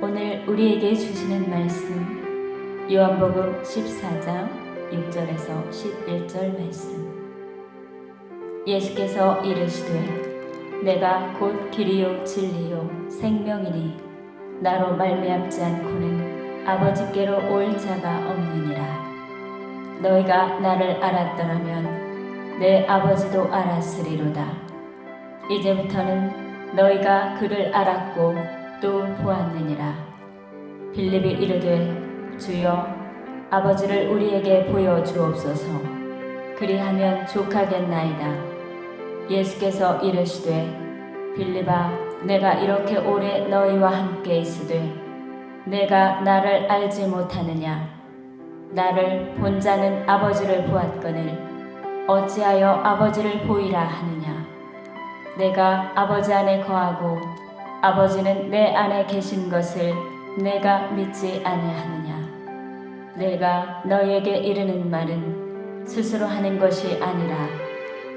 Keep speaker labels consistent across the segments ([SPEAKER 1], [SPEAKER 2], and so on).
[SPEAKER 1] 오늘 우리에게 주시는 말씀 요한복음 14장 6절에서 11절 말씀. 예수께서 이르시되 내가 곧 길이요 진리요 생명이니 나로 말미암지 않고는 아버지께로 올 자가 없느니라. 너희가 나를 알았더라면 내 아버지도 알았으리로다. 이제부터는 너희가 그를 알았고 또 보았느니라. 빌립이 이르되 주여 아버지를 우리에게 보여주옵소서. 그리하면 족하겠나이다. 예수께서 이르시되 빌립아 내가 이렇게 오래 너희와 함께 있으되 내가 나를 알지 못하느냐. 나를 본 자는 아버지를 보았거늘 어찌하여 아버지를 보이라 하느냐. 내가 아버지 안에 거하고 아버지는 내 안에 계신 것을 내가 믿지 아니하느냐. 내가 너희에게 이르는 말은 스스로 하는 것이 아니라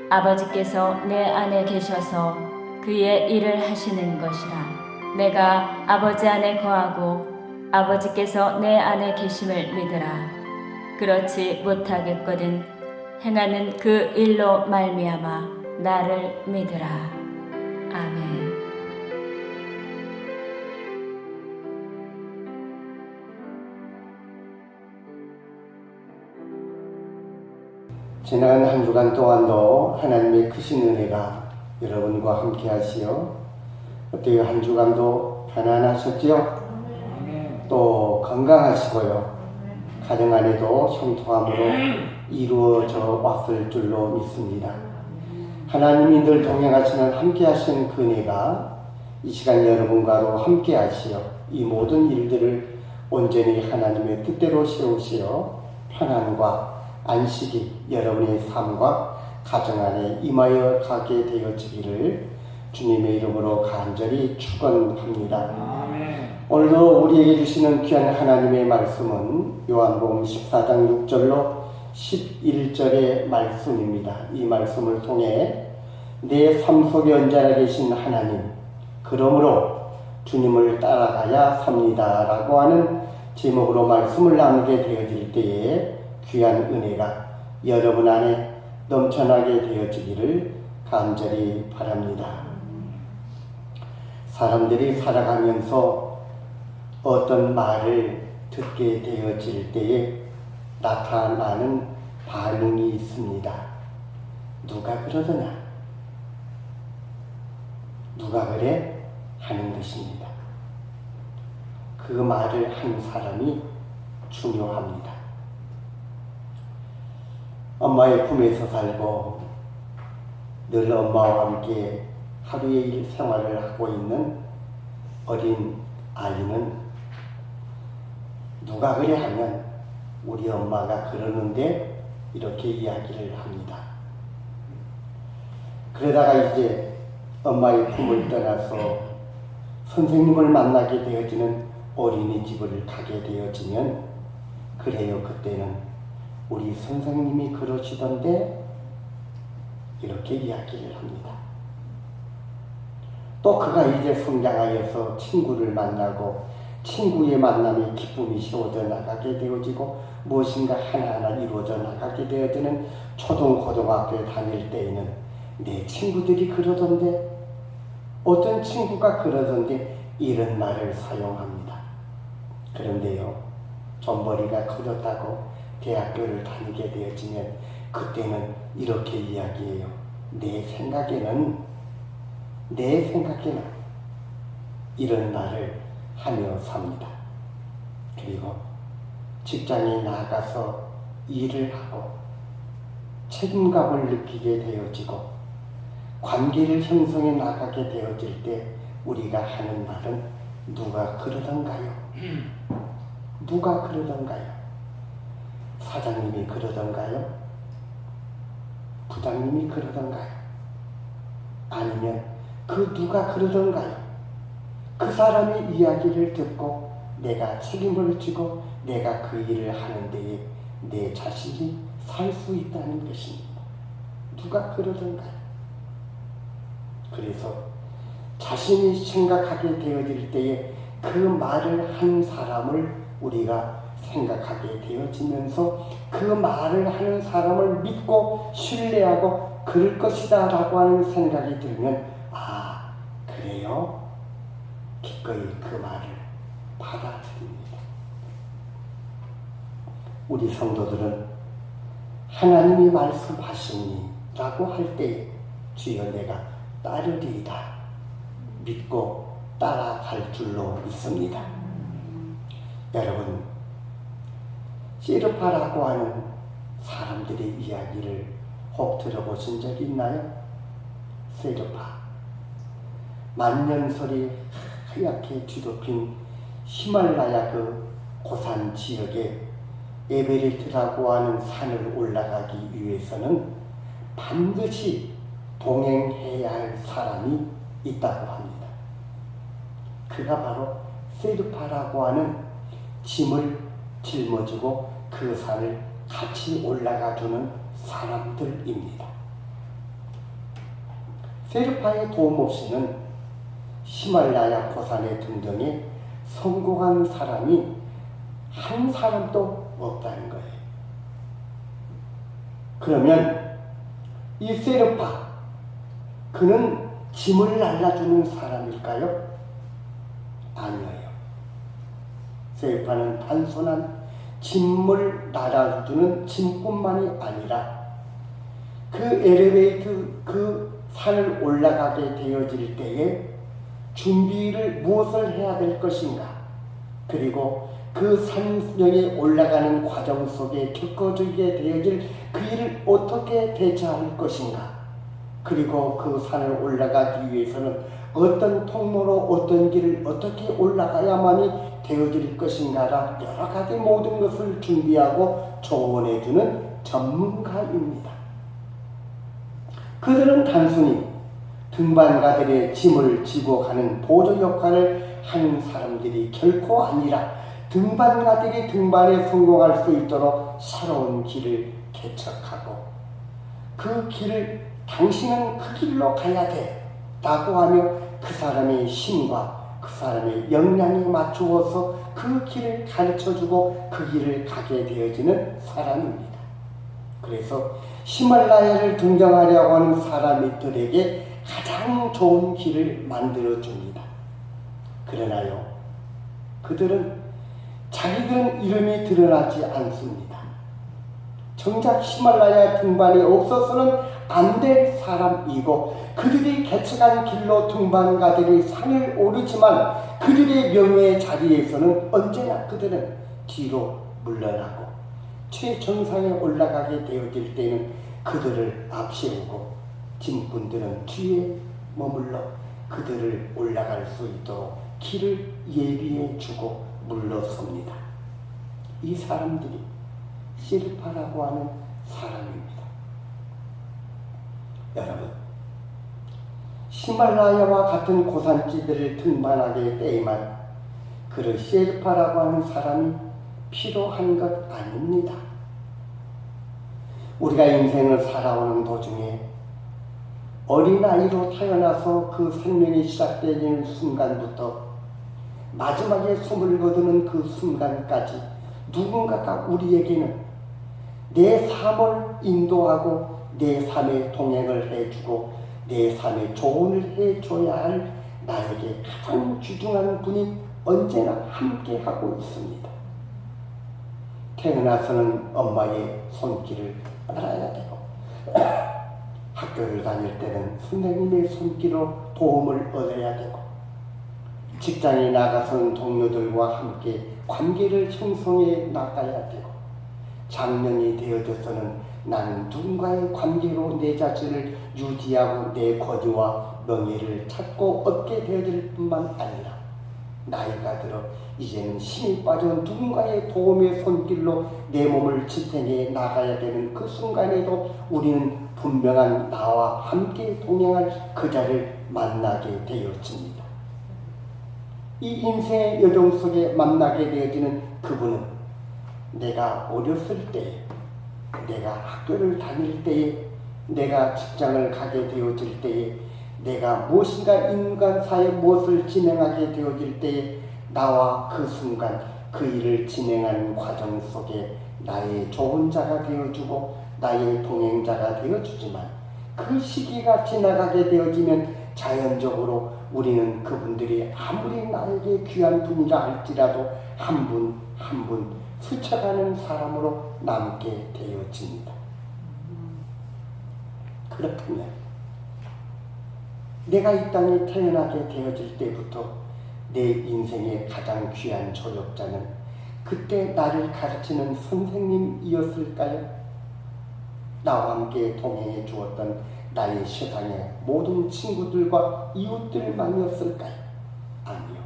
[SPEAKER 1] 아버지께서 내 안에 계셔서 그의 일을 하시는 것이라. 내가 아버지 안에 거하고 아버지께서 내 안에 계심을 믿으라. 그렇지 못하겠거든 행하는 그 일로 말미암아 나를 믿으라. 아멘.
[SPEAKER 2] 지난 한 주간 동안도 하나님의 크신 은혜가 여러분과 함께 하시어 어때요? 한 주간도 편안하셨지요? 또 건강하시고요. 가정 안에도 형통함으로 이루어져 왔을 줄로 믿습니다. 하나님이 늘 동행하시는 함께 하시는 그 은혜가 이 시간 여러분과도 함께 하시어 이 모든 일들을 온전히 하나님의 뜻대로 세우시어 평안과 안식이 여러분의 삶과 가정 안에 임하여 가게 되어지기를 주님의 이름으로 간절히 축원합니다. 오늘도 우리에게 주시는 귀한 하나님의 말씀은 요한복음 14장 6절로 11절의 말씀입니다. 이 말씀을 통해 내 삶 속에 언제나 계신 하나님, 그러므로 주님을 따라가야 삽니다 라고 하는 제목으로 말씀을 나누게 되어질 때에 귀한 은혜가 여러분 안에 넘쳐나게 되어지기를 간절히 바랍니다. 사람들이 살아가면서 어떤 말을 듣게 되어질 때에 나타나는 반응이 있습니다. 누가 그러더냐? 누가 그래? 하는 것입니다. 그 말을 한 사람이 중요합니다. 엄마의 품에서 살고 늘 엄마와 함께 하루의 일 생활을 하고 있는 어린 아이는 누가 그래 하면 우리 엄마가 그러는데 이렇게 이야기를 합니다. 그러다가 이제 엄마의 품을 떠나서 선생님을 만나게 되어지는 어린이집을 가게 되어지면 그래요, 그때는 우리 선생님이 그러시던데 이렇게 이야기를 합니다. 또 그가 이제 성장하여서 친구를 만나고 친구의 만남에 기쁨이 세워져 나가게 되어지고 무엇인가 하나하나 이루어져 나가게 되어지는 초등, 고등학교에 다닐 때에는 내 친구들이 그러던데 어떤 친구가 그러던데 이런 말을 사용합니다. 그런데요, 존버리가 커졌다고 대학교를 다니게 되어지면 그때는 이렇게 이야기해요. 내 생각에는 이런 말을 하며 삽니다. 그리고 직장에 나가서 일을 하고 책임감을 느끼게 되어지고 관계를 형성해 나가게 되어질 때 우리가 하는 말은 누가 그러던가요? 누가 그러던가요? 사장님이 그러던가요? 부장님이 그러던가요? 아니면 그 누가 그러던가요? 그 사람의 이야기를 듣고 내가 책임을 지고 내가 그 일을 하는 데에 내 자신이 살 수 있다는 것입니다. 누가 그러던가요? 그래서 자신이 생각하게 되어질 때에 그 말을 한 사람을 우리가 생각하게 되어지면서 그 말을 하는 사람을 믿고 신뢰하고 그럴 것이다 라고 하는 생각이 들면 아 그래요? 기꺼이 그 말을 받아들입니다. 우리 성도들은 하나님이 말씀하시니 라고 할 때 주여 내가 따르리이다 믿고 따라갈 줄로 믿습니다. 여러분 시르파라고 하는 사람들의 이야기를 혹 들어보신 적이 있나요? 시르파 만년설이 하얗게 뒤덮인 히말라야 그 고산 지역에 에베레스트라고 하는 산을 올라가기 위해서는 반드시 동행해야 할 사람이 있다고 합니다. 그가 바로 세르파라고 하는 짐을 짊어지고 그 산을 같이 올라가주는 사람들입니다. 세르파의 도움 없이는 히말라야 고산의 등등에 성공한 사람이 한 사람도 없다는 거예요. 그러면 이 세르파 그는 짐을 날라주는 사람일까요? 아니에요. 세르파는 단순한 짐을 날아주는 짐뿐만이 아니라 그 엘리베이터 그 산을 올라가게 되어질 때에 준비를 무엇을 해야 될 것인가, 그리고 그 산령에 올라가는 과정 속에 겪어지게 되어질 그 일을 어떻게 대처할 것인가, 그리고 그 산을 올라가기 위해서는 어떤 통로로 어떤 길을 어떻게 올라가야만이 되어질 것인가라 여러 가지 모든 것을 준비하고 조언해주는 전문가입니다. 그들은 단순히 등반가들의 짐을 지고 가는 보조 역할을 하는 사람들이 결코 아니라 등반가들이 등반에 성공할 수 있도록 새로운 길을 개척하고 그 길을 당신은 그 길로 가야 돼 라고 하며 그 사람의 힘과 그 사람의 역량에 맞추어서 그 길을 가르쳐주고 그 길을 가게 되어지는 사람입니다. 그래서 히말라야를 등정하려고 하는 사람들에게 가장 좋은 길을 만들어줍니다. 그러나요, 그들은 자기들은 이름이 드러나지 않습니다. 정작 히말라야 등반이 없어서는 안 될 사람이고 그들이 개척한 길로 등반가들이 산을 오르지만 그들의 명예의 자리에서는 언제나 그들은 뒤로 물러나고 최정상에 올라가게 되어질 때는 그들을 앞세우고 짐꾼들은 뒤에 머물러 그들을 올라갈 수 있도록 길을 예비해 주고 물러섭니다. 이 사람들이 시르파라고 하는 사람입니다. 여러분, 히말라야와 같은 고산지대를 등반하게 때에만 그를 시르파라고 하는 사람이 필요한 것 아닙니다. 우리가 인생을 살아오는 도중에 어린아이로 태어나서 그 생명이 시작되는 순간부터 마지막에 숨을 거두는 그 순간까지 누군가가 우리에게는 내 삶을 인도하고 내 삶의 동행을 해주고 내 삶의 조언을 해줘야 할 나에게 가장 귀중한 분이 언제나 함께하고 있습니다. 태어나서는 엄마의 손길을 따라야 되고 학교를 다닐 때는 선생님의 손길로 도움을 얻어야 되고 직장에 나가서는 동료들과 함께 관계를 형성해 나가야 되고 장년이 되어져서는 나는 누군가의 관계로 내 자신을 유지하고 내 권위와 명예를 찾고 얻게 되어질 뿐만 아니라 나이가 들어 이제는 힘이 빠져 누군가의 도움의 손길로 내 몸을 지탱해 나가야 되는 그 순간에도 우리는 분명한 나와 함께 동행할 그자를 만나게 되어집니다. 이 인생의 여정 속에 만나게 되어지는 그분은 내가 어렸을 때에, 내가 학교를 다닐 때에, 내가 직장을 가게 되어질 때에, 내가 무엇인가 인간사에 무엇을 진행하게 되어질 때에 나와 그 순간 그 일을 진행하는 과정 속에 나의 좋은 자가 되어주고 나의 동행자가 되어주지만 그 시기가 지나가게 되어지면 자연적으로 우리는 그분들이 아무리 나에게 귀한 분이라 할지라도 한 분 한 분 스쳐가는 사람으로 남게 되어집니다. 그렇다면 내가 이 땅에 태어나게 되어질 때부터 내 인생의 가장 귀한 조력자는 그때 나를 가르치는 선생님이었을까요? 나와 함께 동행해 주었던 나의 세상의 모든 친구들과 이웃들만이었을까요? 아니요.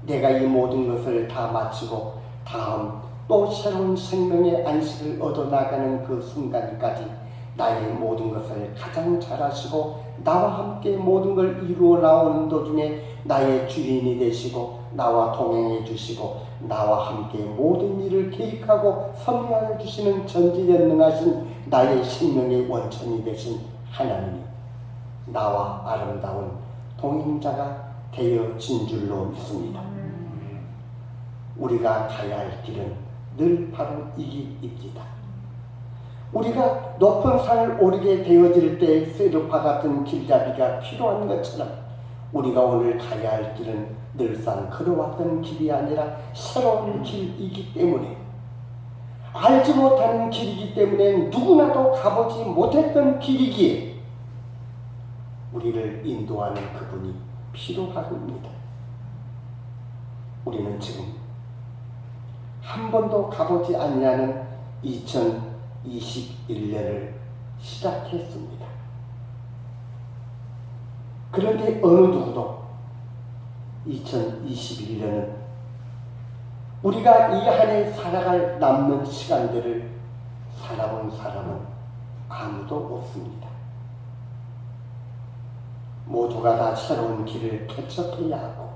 [SPEAKER 2] 내가 이 모든 것을 다 마치고 다음 또 새로운 생명의 안식을 얻어나가는 그 순간까지 나의 모든 것을 가장 잘 아시고 나와 함께 모든 걸 이루어 나오는 도중에 나의 주인이 되시고 나와 동행해 주시고 나와 함께 모든 일을 계획하고 섭리하여 주시는 전지전능하신 나의 생명의 원천이 되신 하나님이 나와 아름다운 동행자가 되어진 줄로 믿습니다. 우리가 가야 할 길은 늘 바로 이 길입니다. 우리가 높은 산을 오르게 되어질 때 세르파 같은 길잡이가 필요한 것처럼 우리가 오늘 가야 할 길은 늘상 걸어왔던 길이 아니라 새로운 길이기 때문에 알지 못하는 길이기 때문에 누구나도 가보지 못했던 길이기에 우리를 인도하는 그분이 필요합니다. 우리는 지금 한 번도 가보지 않냐는 2021년을 시작했습니다. 그런데 어느 누구도 2021년은 우리가 이 한 해 살아갈 남는 시간들을 살아본 사람은 아무도 없습니다. 모두가 다 새로운 길을 개척해야 하고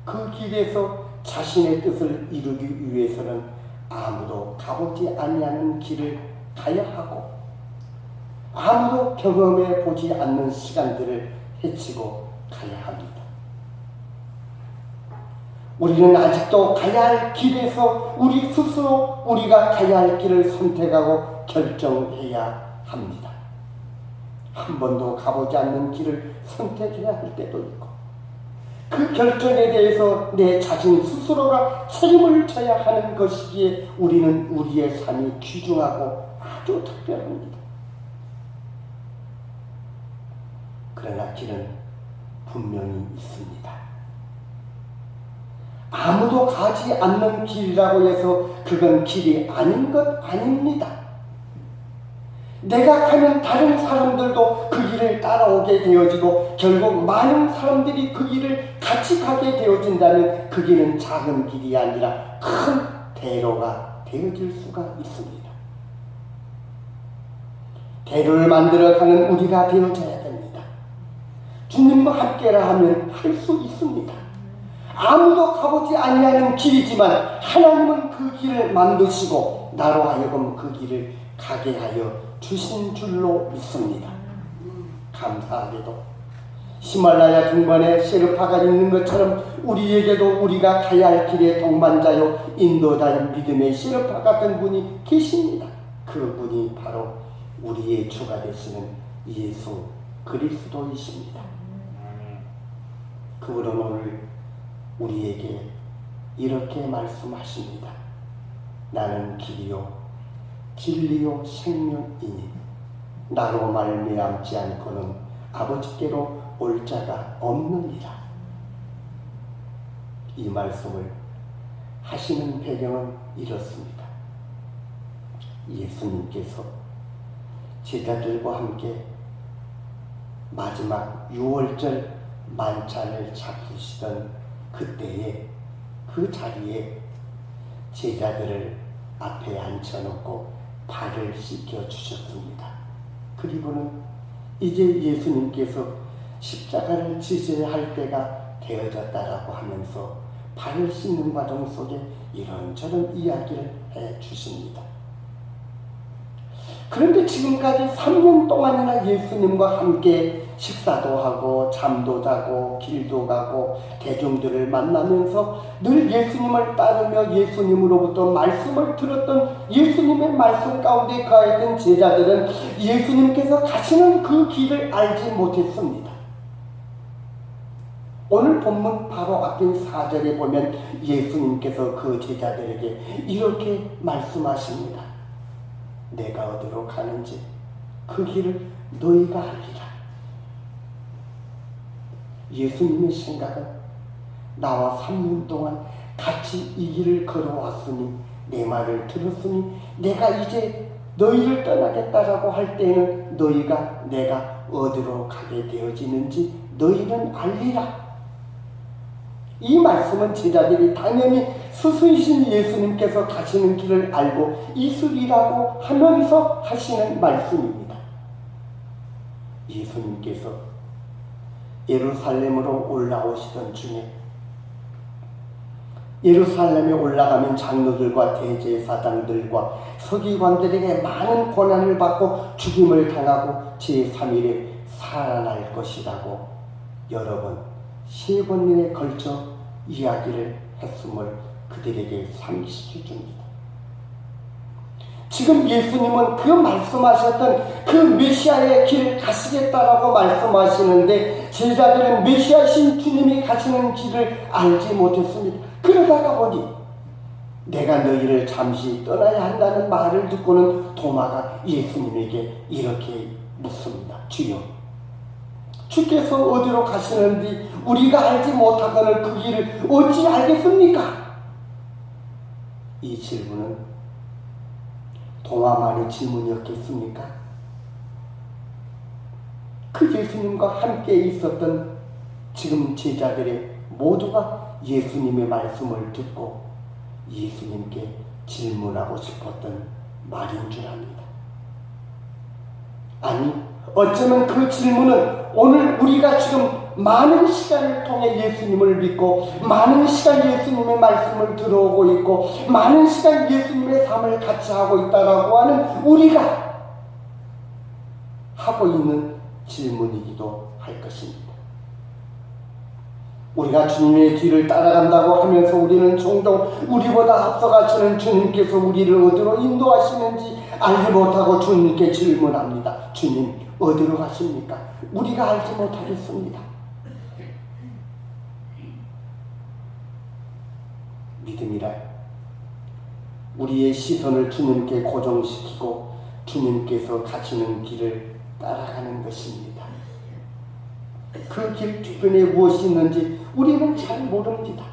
[SPEAKER 2] 그 길에서 자신의 뜻을 이루기 위해서는 아무도 가보지 아니하는 길을 가야 하고 아무도 경험해 보지 않는 시간들을 헤치고 가야 합니다. 우리는 아직도 가야 할 길에서 우리 스스로 우리가 가야 할 길을 선택하고 결정해야 합니다. 한 번도 가보지 않는 길을 선택해야 할 때도 있고 그 결정에 대해서 내 자신 스스로가 책임을 져야 하는 것이기에 우리는 우리의 삶이 귀중하고 아주 특별합니다. 그러나 길은 분명히 있습니다. 아무도 가지 않는 길이라고 해서 그건 길이 아닌 것 아닙니다. 내가 가면 다른 사람들도 그 길을 따라오게 되어지고 결국 많은 사람들이 그 길을 같이 가게 되어진다면 그 길은 작은 길이 아니라 큰 대로가 되어질 수가 있습니다. 대로를 만들어가는 우리가 되어져야 됩니다. 주님과 함께라 하면 할 수 있습니다. 아무도 가보지 아니하는 길이지만 하나님은 그 길을 만드시고 나로 하여금 그 길을 가게 하여 주신 줄로 믿습니다. 감사하게도 히말라야 등반에 셰르파가 있는 것처럼 우리에게도 우리가 가야 할 길의 동반자요 인도자인 믿음의 셰르파 같은 분이 계십니다. 그분이 바로 우리의 주가 되시는 예수 그리스도이십니다. 그분은 오늘 우리에게 이렇게 말씀하십니다. 나는 길이요 진리요 생명이니 나로 말미암지 않고는 아버지께로 올 자가 없느니라. 이 말씀을 하시는 배경은 이렇습니다. 예수님께서 제자들과 함께 마지막 6월절 만찬을 잡수시던 그때에 그 자리에 제자들을 앞에 앉혀놓고 발을 씻겨 주셨습니다. 그리고는 이제 예수님께서 십자가를 지셔야 할 때가 되어졌다라고 하면서 발을 씻는 과정 속에 이런저런 이야기를 해 주십니다. 그런데 지금까지 3년 동안이나 예수님과 함께 식사도 하고 잠도 자고 길도 가고 대중들을 만나면서 늘 예수님을 따르며 예수님으로부터 말씀을 들었던 예수님의 말씀 가운데 가있던 제자들은 예수님께서 가시는 그 길을 알지 못했습니다. 오늘 본문 바로 앞인 4절에 보면 예수님께서 그 제자들에게 이렇게 말씀하십니다. 내가 어디로 가는지 그 길을 너희가 알리라. 예수님의 생각은 나와 3년 동안 같이 이 길을 걸어왔으니 내 말을 들었으니 내가 이제 너희를 떠나겠다라고 할 때에는 너희가 내가 어디로 가게 되어지는지 너희는 알리라. 이 말씀은 제자들이 당연히 스승이신 예수님께서 가시는 길을 알고 있으리라고 하면서 하시는 말씀입니다. 예수님께서 예루살렘으로 올라오시던 중에 예루살렘에 올라가면 장로들과 대제사장들과 서기관들에게 많은 고난을 받고 죽임을 당하고 제3일에 살아날 것이라고 여러 번 3번에 걸쳐 이야기를 했음을 그들에게 상기시켜 줍니다. 지금 예수님은 그 말씀하셨던 그 메시아의 길을 가시겠다라고 말씀하시는데 제자들은 메시아신 주님이 가시는 길을 알지 못했습니다. 그러다가 보니 내가 너희를 잠시 떠나야 한다는 말을 듣고는 도마가 예수님에게 이렇게 묻습니다. 주여, 주께서 어디로 가시는지 우리가 알지 못하거늘 그 길을 어찌 알겠습니까? 이 질문은 도마만의 질문이었겠습니까? 그 예수님과 함께 있었던 지금 제자들의 모두가 예수님의 말씀을 듣고 예수님께 질문하고 싶었던 말인 줄 압니다. 아니, 어쩌면 그 질문은 오늘 우리가 지금 많은 시간을 통해 예수님을 믿고 많은 시간 예수님의 말씀을 들어오고 있고 많은 시간 예수님의 삶을 같이 하고 있다라고 하는 우리가 하고 있는 질문이기도 할 것입니다. 우리가 주님의 뒤를 따라간다고 하면서 우리는 종종 우리보다 앞서가시는 주님께서 우리를 어디로 인도하시는지 알지 못하고 주님께 질문합니다. 주님, 어디로 가십니까? 우리가 알지 못하겠습니다. 믿음이란 우리의 시선을 주님께 고정시키고 주님께서 가시는 길을 따라가는 것입니다. 그 길 주변에 무엇이 있는지 우리는 잘 모릅니다.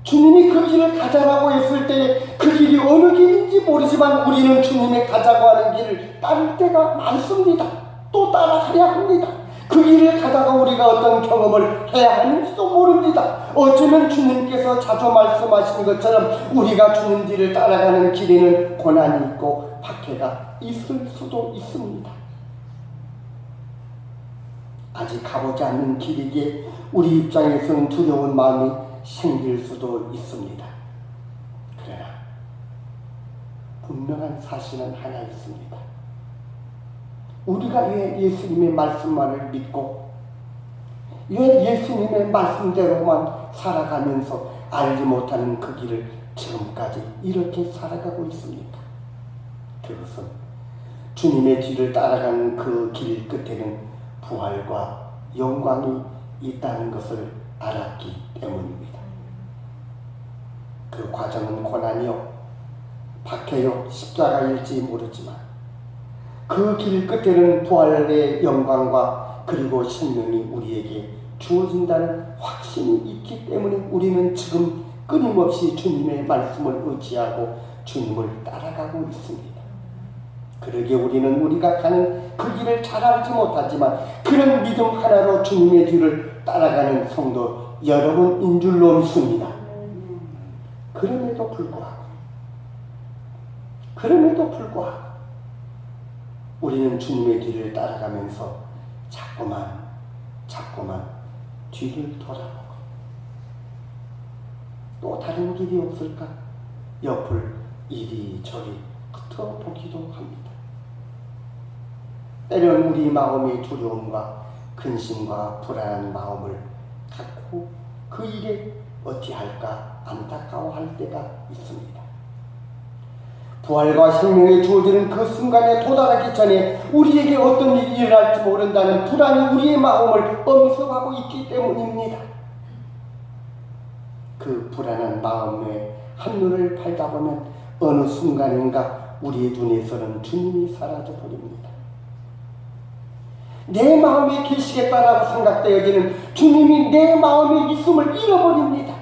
[SPEAKER 2] 주님이 그 길을 가자라고 했을 때 그 길이 어느 길인지 모르지만 우리는 주님의 가자고 하는 길을 따를 때가 많습니다. 또 따라가야 합니다. 그 길을 가다가 우리가 어떤 경험을 해야 하는지도 모릅니다. 어쩌면 주님께서 자주 말씀하신 것처럼 우리가 주님 뒤를 따라가는 길에는 고난이 있고 박해가 있을 수도 있습니다. 아직 가보지 않는 길이기에 우리 입장에서는 두려운 마음이 생길 수도 있습니다. 그러나 분명한 사실은 하나 있습니다. 우리가 왜 예수님의 말씀만을 믿고 왜 예수님의 말씀대로만 살아가면서 알지 못하는 그 길을 지금까지 이렇게 살아가고 있습니까? 그것은 주님의 뒤를 따라가는 그 길 끝에는 부활과 영광이 있다는 것을 알았기 때문입니다. 그 과정은 고난이요, 박해요, 십자가일지 모르지만 그 길 끝에는 부활의 영광과 그리고 생명이 우리에게 주어진다는 확신이 있기 때문에 우리는 지금 끊임없이 주님의 말씀을 의지하고 주님을 따라가고 있습니다. 그러기에 우리는 우리가 가는 그 길을 잘 알지 못하지만 그런 믿음 하나로 주님의 뒤를 따라가는 성도 여러분인 줄로 믿습니다. 그럼에도 불구하고 우리는 주님의 뒤를 따라가면서 자꾸만 뒤를 돌아보고 또 다른 길이 없을까? 옆을 이리저리 흩어보기도 합니다. 때론 우리 마음의 두려움과 근심과 불안한 마음을 갖고 그 일에 어찌할까 안타까워할 때가 있습니다. 부활과 생명이 주어지는 그 순간에 도달하기 전에 우리에게 어떤 일이 일어날지 모른다는 불안이 우리의 마음을 엄습하고 있기 때문입니다. 그 불안한 마음에 한눈을 팔다 보면 어느 순간인가 우리의 눈에서는 주님이 사라져 버립니다. 내 마음에 계시겠다라고 생각되어지는 주님이 내 마음에 있음을 잃어버립니다.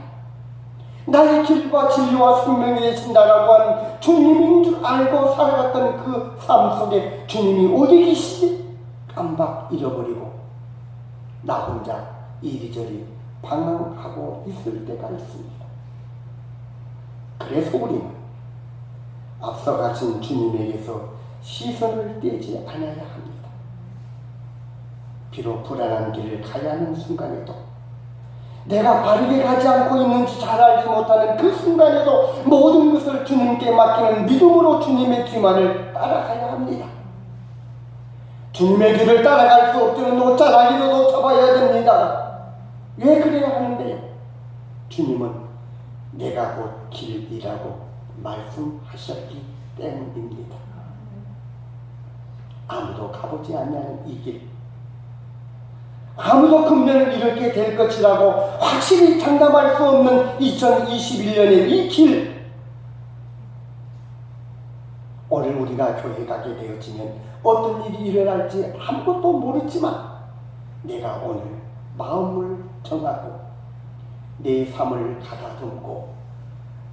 [SPEAKER 2] 나의 길과 진리와 생명이 되신다라고 하는 주님인 줄 알고 살아갔던 그 삶 속에 주님이 어디 계시지? 깜박 잃어버리고 나 혼자 이리저리 방황하고 있을 때가 있습니다. 그래서 우리는 앞서 가신 주님에게서 시선을 떼지 않아야 합니다. 비록 불안한 길을 가야 하는 순간에도 내가 바르게 가지 않고 있는지 잘 알지 못하는 그 순간에도 모든 것을 주님께 맡기는 믿음으로 주님의 뒤만을 따라가야 합니다. 주님의 뒤를 따라갈 수 없으면 옷자락이라도 잡아야 됩니다. 왜 그래야 하는데요? 주님은 내가 곧 길이라고 말씀하셨기 때문입니다. 아무도 가보지 않는 이 길, 아무도 근면을 이렇게 될 것이라고 확실히 장담할 수 없는 2021년의 이 길, 오늘 우리가 교회 가게 되어지면 어떤 일이 일어날지 아무것도 모르지만 내가 오늘 마음을 정하고 내 삶을 가다듬고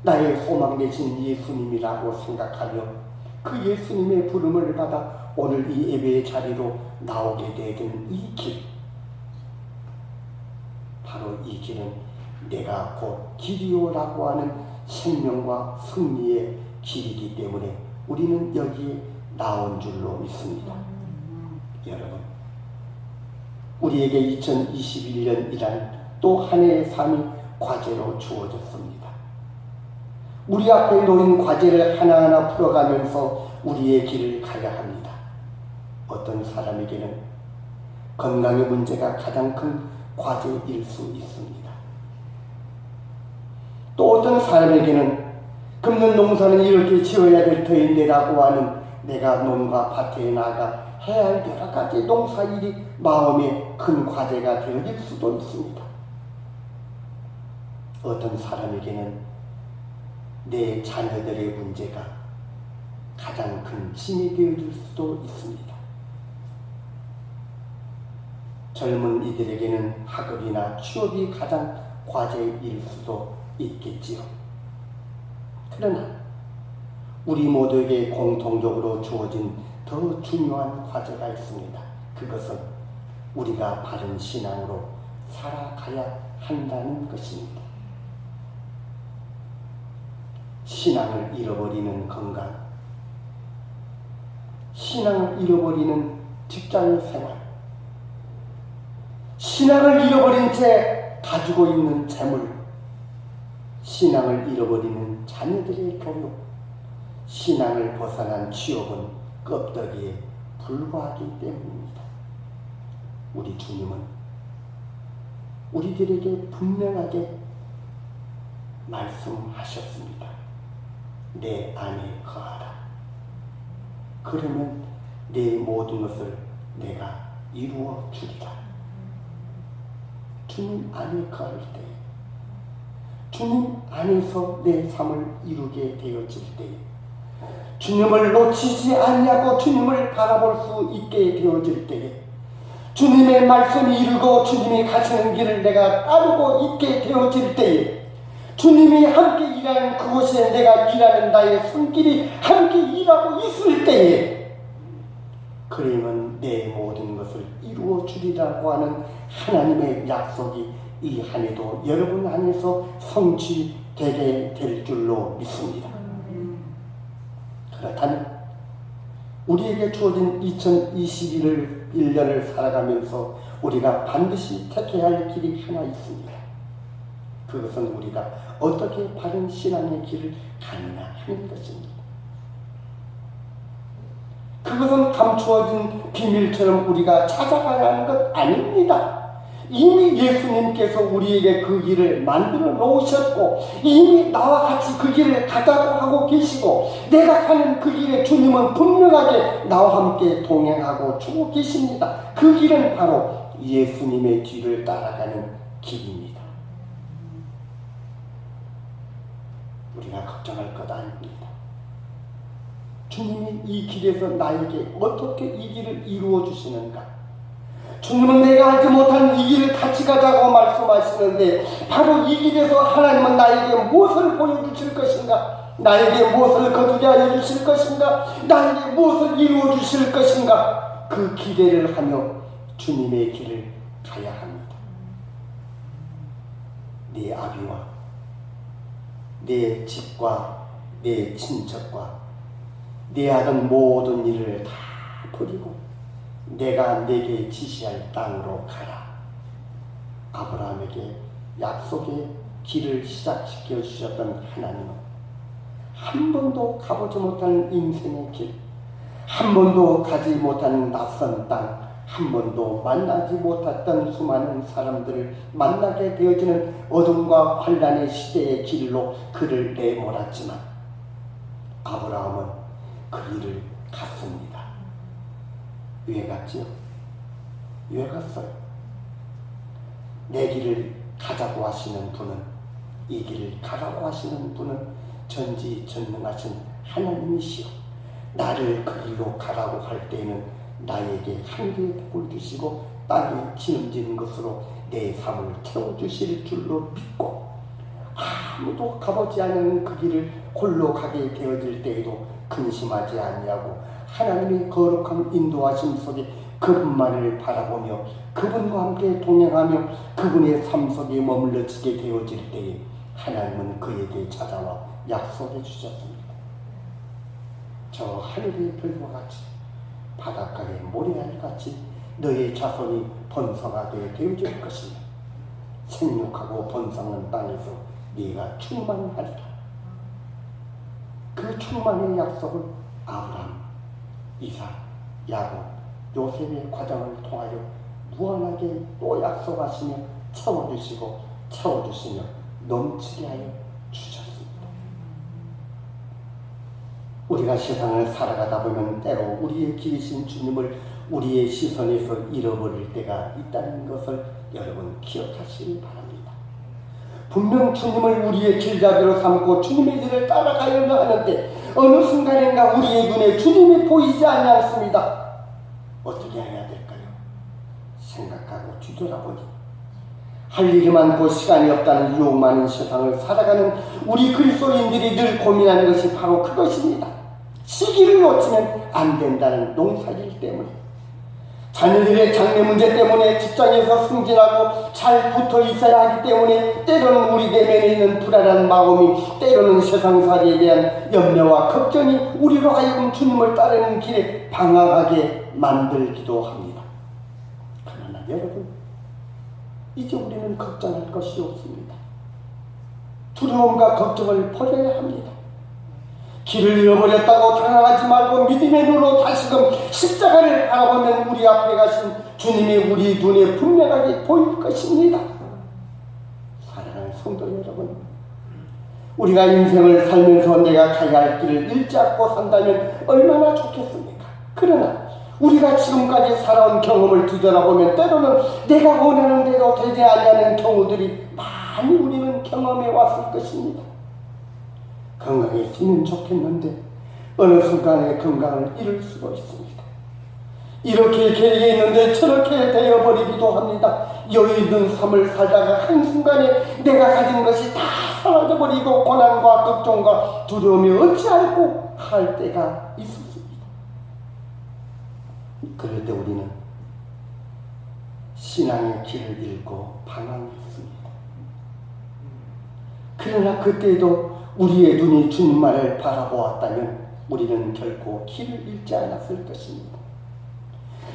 [SPEAKER 2] 나의 소망 되신 예수님이라고 생각하며 그 예수님의 부름을 받아 오늘 이 예배의 자리로 나오게 되는 이 길, 바로 이 길은 내가 곧 길이요라고 하는 생명과 승리의 길이기 때문에 우리는 여기에 나온 줄로 믿습니다. 여러분, 우리에게 2021년이란 또 한 해의 삶이 과제로 주어졌습니다. 우리 앞에 놓인 과제를 하나하나 풀어가면서 우리의 길을 가야 합니다. 어떤 사람에게는 건강의 문제가 가장 큰 과제일 수 있습니다. 또 어떤 사람에게는 금년 농사는 이렇게 지어야 될 터인데라고 하는 내가 농가 밭에 나가 해야 할 여러 가지 농사일이 마음에 큰 과제가 되어질 수도 있습니다. 어떤 사람에게는 내 자녀들의 문제가 가장 큰 짐이 되어질 수도 있습니다. 젊은 이들에게는 학업이나 취업이 가장 과제일 수도 있겠지요. 그러나 우리 모두에게 공통적으로 주어진 더 중요한 과제가 있습니다. 그것은 우리가 바른 신앙으로 살아가야 한다는 것입니다. 신앙을 잃어버리는 건강, 신앙을 잃어버리는 직장 생활, 신앙을 잃어버린 채 가지고 있는 재물, 신앙을 잃어버리는 자녀들의 교육, 신앙을 벗어난 취업은 껍데기에 불과하기 때문입니다. 우리 주님은 우리들에게 분명하게 말씀하셨습니다. 내 안에 거하라. 그러면 내 모든 것을 내가 이루어 주리라. 주님 안에 거할 때, 주님 안에서 내 삶을 이루게 되어질 때, 주님을 놓치지 않냐고 주님을 바라볼 수 있게 되어질 때에, 주님의 말씀이 이루고 주님이 가시는 길을 내가 따르고 있게 되어질 때에, 주님이 함께 일하는 그곳에 내가 일하는 나의 손길이 함께 일하고 있을 때에, 그러면 내 모든 것을 이루어 주리라고 하는 하나님의 약속이 이 한 해도 여러분 안에서 성취되게 될 줄로 믿습니다. 그렇다면 우리에게 주어진 2021년을 살아가면서 우리가 반드시 택해야 할 길이 하나 있습니다. 그것은 우리가 어떻게 바른 신앙의 길을 가느냐 하는 것입니다. 그것은 감추어진 비밀처럼 우리가 찾아가야 하는 것 아닙니다. 이미 예수님께서 우리에게 그 길을 만들어 놓으셨고 이미 나와 같이 그 길을 가자고 하고 계시고 내가 가는 그 길에 주님은 분명하게 나와 함께 동행하고 주고 계십니다. 그 길은 바로 예수님의 뒤를 따라가는 길입니다. 우리가 걱정할 것 아닙니다. 주님이 이 길에서 나에게 어떻게 이 길을 이루어 주시는가? 주님은 내가 알지 못한 이 길을 같이 가자고 말씀하시는데 바로 이 길에서 하나님은 나에게 무엇을 보여주실 것인가? 나에게 무엇을 거두게 하여 주실 것인가? 나에게 무엇을 이루어 주실 것인가? 그 기대를 하며 주님의 길을 가야 합니다. 내 아비와 내 집과 내 친척과 내 하던 모든 일을 다 버리고 내가 내게 지시할 땅으로 가라. 아브라함에게 약속의 길을 시작시켜 주셨던 하나님은 한 번도 가보지 못한 인생의 길, 한 번도 가지 못한 낯선 땅, 한 번도 만나지 못했던 수많은 사람들을 만나게 되어지는 어둠과 환란의 시대의 길로 그를 내몰았지만 아브라함은 그 길을 갔습니다. 왜 갔지요? 왜 갔어요? 내 길을 가자고 하시는 분은, 이 길을 가라고 하시는 분은 전지전능하신 하나님이시요. 나를 그 길로 가라고 할 때에는 나에게 하늘의 복을 주시고 땅이 기름진 것으로 내 삶을 채워주실 줄로 믿고 아무도 가보지 않은 그 길을 홀로 가게 되어질 때에도 근심하지 아니하고 하나님의 거룩한 인도하심 속에 그분만을 바라보며 그분과 함께 동행하며 그분의 삶 속에 머물러지게 되어질 때에 하나님은 그에게 찾아와 약속해 주셨습니다. 저 하늘의 별과 같이 바닷가의 모래알같이 너의 자손이 번성하게 되어질 것이며 생육하고 번성한 땅에서 네가 충만하리라. 그 충만의 약속을 아브라함, 이삭, 야곱, 요셉의 과정을 통하여 무한하게 또 약속하시며 채워주시며 넘치게 하여 주셨습니다. 우리가 세상을 살아가다 보면 때로 우리의 길이신 주님을 우리의 시선에서 잃어버릴 때가 있다는 것을 여러분 기억하시기 바랍니다. 분명 주님을 우리의 길잡이로 삼고 주님의 길을 따라가려고 하는데 어느 순간인가 우리의 눈에 주님이 보이지 않습니다. 어떻게 해야 될까요? 생각하고 뒤돌아보니 할 일이 많고 시간이 없다는 유혹 많은 세상을 살아가는 우리 그리스도인들이 늘 고민하는 것이 바로 그것입니다. 시기를 놓치면 안 된다는 농사일 때문에, 자녀들의 장래 문제 때문에, 직장에서 승진하고 잘 붙어 있어야 하기 때문에, 때로는 우리 내면에 있는 불안한 마음이, 때로는 세상살이에 대한 염려와 걱정이 우리로 하여금 주님을 따르는 길에 방황하게 만들기도 합니다. 그러나 여러분, 이제 우리는 걱정할 것이 없습니다. 두려움과 걱정을 버려야 합니다. 길을 잃어버렸다고 당황하지 말고 믿음의 눈으로 다시금 십자가를 바라보면 우리 앞에 가신 주님이 우리 눈에 분명하게 보일 것입니다. 사랑하는 성도 여러분, 우리가 인생을 살면서 내가 가야 할 길을 잃지 않고 산다면 얼마나 좋겠습니까? 그러나 우리가 지금까지 살아온 경험을 뒤돌아보면 때로는 내가 원하는 대로 되지 않는 경우들이 많이 우리는 경험해 왔을 것입니다. 건강했으면 좋겠는데 어느 순간에 건강을 잃을 수도 있습니다. 이렇게 계획했는데 저렇게 되어버리기도 합니다. 여유 있는 삶을 살다가 한순간에 내가 가진 것이 다 사라져버리고 고난과 걱정과 두려움이 어찌할고 할 때가 있습니다. 그럴 때 우리는 신앙의 길을 잃고 방황했습니다. 그러나 그때에도 우리의 눈이 주님만을 바라보았다면 우리는 결코 길을 잃지 않았을 것입니다.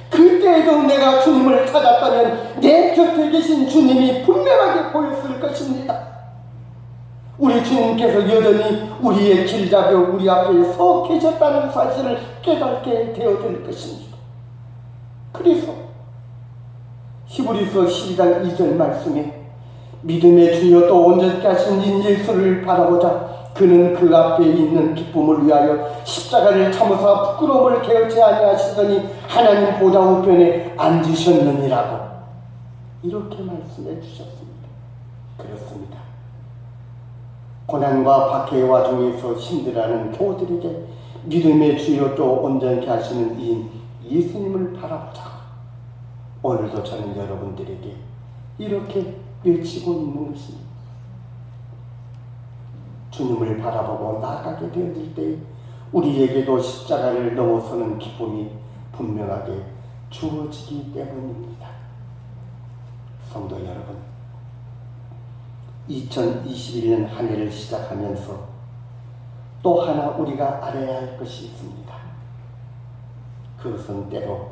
[SPEAKER 2] 그때에도 내가 주님을 찾았다면 내 곁에 계신 주님이 분명하게 보였을 것입니다. 우리 주님께서 여전히 우리의 길잡여 우리 앞에 서 계셨다는 사실을 깨닫게 되어질 것입니다. 그래서 히브리서 12장 2절 말씀에 믿음의 주여 또 온전케 하신 인 예수를 바라보자. 그는 그 앞에 있는 기쁨을 위하여 십자가를 참으사 부끄러움을 개의치 아니하시더니 하나님 보좌 우편에 앉으셨느니라고 이렇게 말씀해 주셨습니다. 그렇습니다. 고난과 박해의 와중에서 힘들어하는 교우들에게 믿음의 주여 또 온전케 하시는 이 예수님을 바라보자. 오늘도 저는 여러분들에게 이렇게 외치고 있는 것입니다. 주님을 바라보고 나아가게 되어질 때 우리에게도 십자가를 넘어서는 기쁨이 분명하게 주어지기 때문입니다. 성도 여러분, 2021년 한 해를 시작하면서 또 하나 우리가 알아야 할 것이 있습니다. 그것은 때로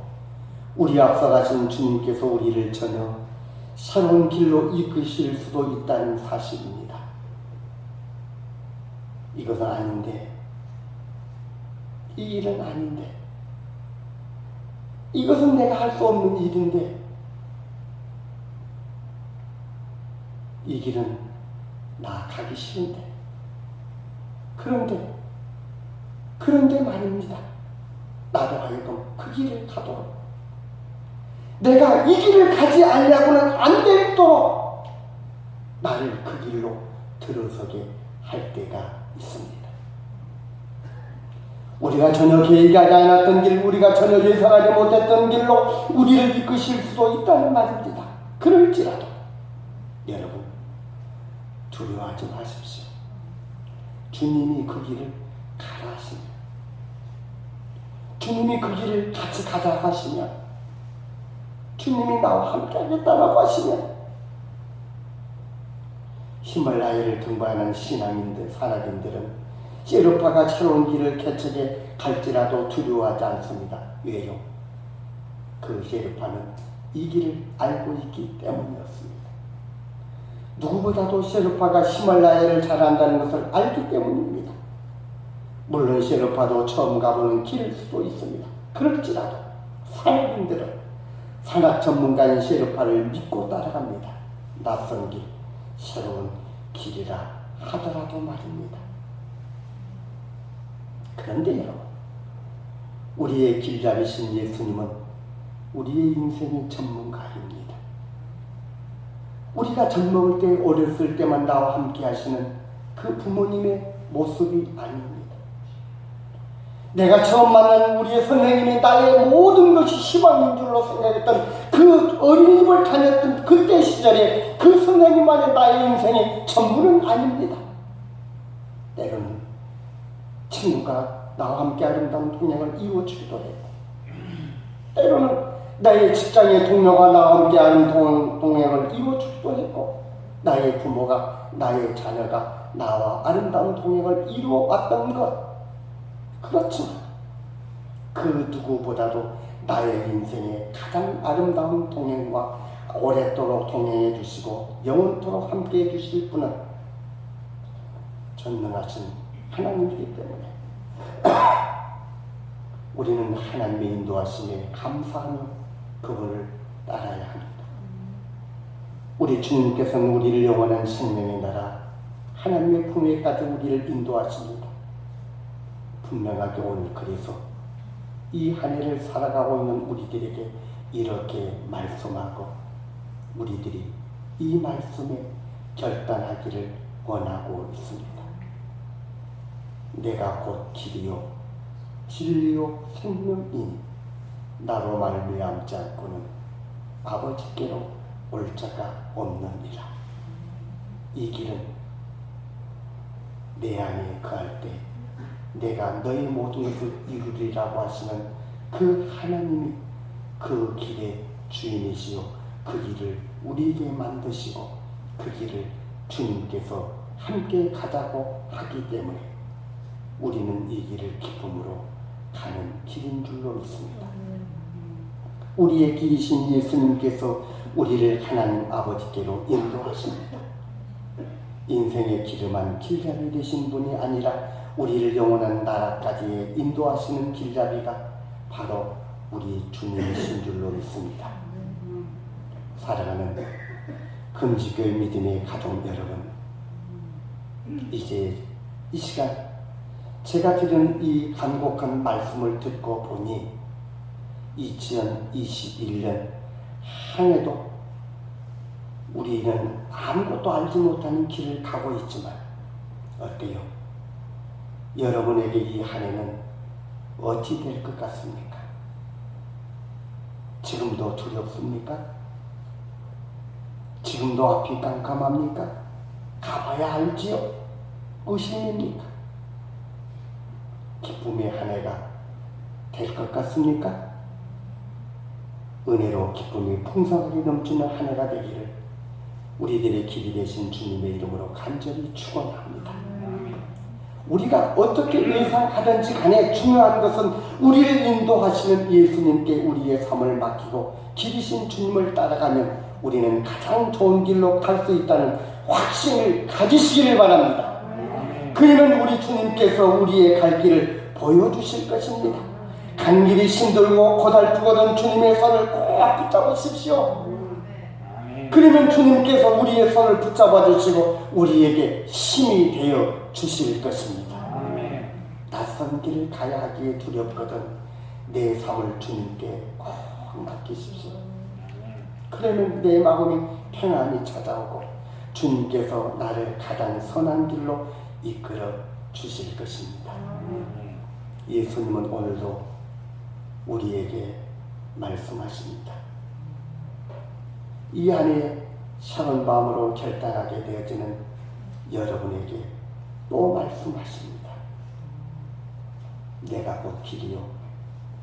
[SPEAKER 2] 우리 앞서 가신 주님께서 우리를 전혀 새로운 길로 이끄실 수도 있다는 사실입니다. 이것은 아닌데, 이 일은 아닌데, 이것은 내가 할 수 없는 일인데, 이 길은 나 가기 싫은데, 그런데 말입니다. 나도 하여금 그 길을 가도록, 내가 이 길을 가지 않으려고는 안 되도록 나를 그 길로 들어서게 할 때가 있습니다. 우리가 전혀 계획하지 않았던 길, 우리가 전혀 예상하지 못했던 길로 우리를 이끄실 수도 있다는 말입니다. 그럴지라도 여러분 두려워하지 마십시오. 주님이 그 길을 가라 하시면, 주님이 그 길을 같이 가자 하시면, 주님이 나와 함께 하겠다라고 하시면, 히말라야를 등반하는 신앙인들, 산악인들은 셰르파가 새로운 길을 개척해 갈지라도 두려워하지 않습니다. 왜요? 그 셰르파는 이 길을 알고 있기 때문이었습니다. 누구보다도 셰르파가 히말라야를 잘 안다는 것을 알기 때문입니다. 물론 셰르파도 처음 가보는 길일 수도 있습니다. 그럴지라도 산악인들은 산악 전문가인 셰르파를 믿고 따라갑니다. 낯선 길, 새로운 길이라 하더라도 말입니다. 그런데 여러분, 우리의 길잡이신 예수님은 우리의 인생의 전문가입니다. 우리가 젊을 때, 어렸을 때만 나와 함께 하시는 그 부모님의 모습이 아닙니다. 내가 처음 만난 우리의 선생님이 나의 모든 것이 희망인 줄로 생각했던 그 어린이집을 다녔던 그때 시절에 그 선생님만이 나의 인생의 전부는 아닙니다. 때로는 친구가 나와 함께 아름다운 동행을 이루어주기도 했고, 때로는 나의 직장의 동료가 나와 함께 아름다운 동행을 이루어주기도 했고, 나의 부모가, 나의 자녀가 나와 아름다운 동행을 이루어왔던 것, 그렇지만 그 누구보다도 나의 인생의 가장 아름다운 동행과 오랫도록 동행해 주시고 영원토록 함께 해 주실 분은 전능하신 하나님이기 때문에 우리는 하나님의 인도하심에 감사하며 그분을 따라야 합니다. 우리 주님께서는 우리를 영원한 생명의 나라 하나님의 품에까지 우리를 인도하십니다. 분명하게 오늘 그래서 이 한 해를 살아가고 있는 우리들에게 이렇게 말씀하고 우리들이 이 말씀에 결단하기를 원하고 있습니다. 내가 곧 길이요 진리요 생명이니 나로 말미암지 않고는 아버지께로 올 자가 없느니라. 이 길은 내 안에 거할 때 내가 너의 모든 것을 이루리라고 하시는 그 하나님이 그 길의 주인이시요 그 길을 우리에게 만드시고 그 길을 주님께서 함께 가자고 하기 때문에 우리는 이 길을 기쁨으로 가는 길인 줄로 믿습니다. 우리의 길이신 예수님께서 우리를 하나님 아버지께로 인도하십니다. 인생의 기름한 길잡이 되신 분이 아니라 우리를 영원한 나라까지 인도하시는 길잡이가 바로 우리 주님이신 줄로 믿습니다. 사랑하는 금지교회 믿음의 가족 여러분, 이제 이 시간 제가 드린 이 간곡한 말씀을 듣고 보니 2021년 한 해도 우리는 아무것도 알지 못하는 길을 가고 있지만 어때요? 여러분에게 이 한 해는 어찌 될 것 같습니까? 지금도 두렵습니까? 지금도 앞이 깜깜합니까? 가봐야 알지요? 의심입니까? 기쁨의 한 해가 될 것 같습니까? 은혜로 기쁨이 풍성하게 넘치는 한 해가 되기를 우리들의 길이 되신 주님의 이름으로 간절히 축원합니다. 우리가 어떻게 예상하든지 간에 중요한 것은 우리를 인도하시는 예수님께 우리의 삶을 맡기고 길이신 주님을 따라가면 우리는 가장 좋은 길로 갈 수 있다는 확신을 가지시기를 바랍니다. 그러면 우리 주님께서 우리의 갈 길을 보여주실 것입니다. 간 길이 힘들고 고달프거든 주님의 손을 꼭 붙잡으십시오. 그러면 주님께서 우리의 손을 붙잡아 주시고 우리에게 힘이 되어 주실 것입니다. 낯선 길을 가야 하기에 두렵거든 내 삶을 주님께 꼭 맡기십시오. 그러면 내 마음이 평안히 찾아오고 주님께서 나를 가장 선한 길로 이끌어 주실 것입니다. 예수님은 오늘도 우리에게 말씀하십니다. 이 한 해 샤론 밤으로 결단하게 되어지는 여러분에게 또 말씀하십니다. 내가 곧 길이요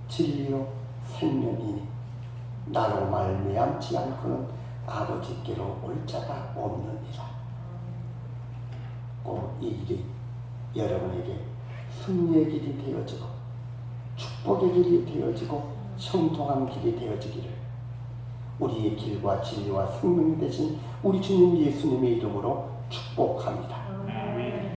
[SPEAKER 2] 진리요 생명이니 나로 말미암지 않고는 아버지께로 올 자가 없느니라. 꼭 이 길이 여러분에게 승리의 길이 되어지고 축복의 길이 되어지고 형통한 길이 되어지기를 우리의 길과 진리와 생명이 되신 우리 주님 예수님의 이름으로 축복합니다.